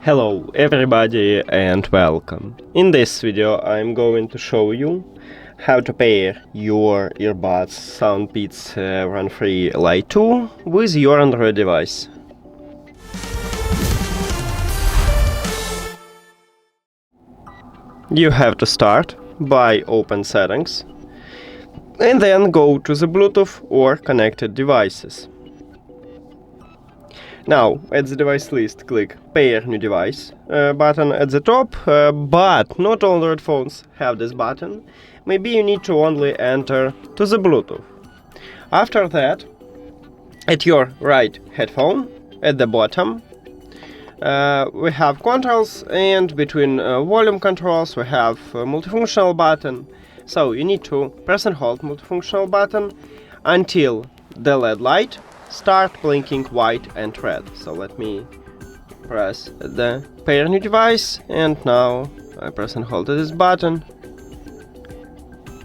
Hello everybody and welcome. In this video I'm going to show you how to pair your earbuds SOUNDPEATS RunFree Lite 2 with your Android device. You have to start by open settings and then go to the Bluetooth or connected devices. Now, at the device list, click Pair New Device button at the top, but not all Android phones have this button. Maybe you need to only enter to the Bluetooth. After that, at your right headphone, at the bottom, we have controls, and between volume controls we have a multifunctional button. So you need to press and hold multifunctional button until the LED light start blinking white and red. So let me press the pair new device, and now I press and hold this button.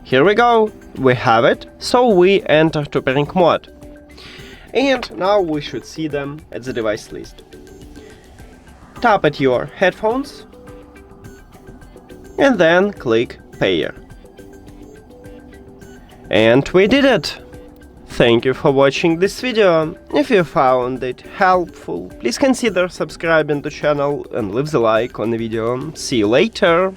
Here we go, we have it, so we enter to pairing mode. And now we should see them at the device list. Tap at your headphones and then click pair. And we did it! Thank you for watching this video. If you found it helpful, please consider subscribing to the channel and leave the like on the video. See you later!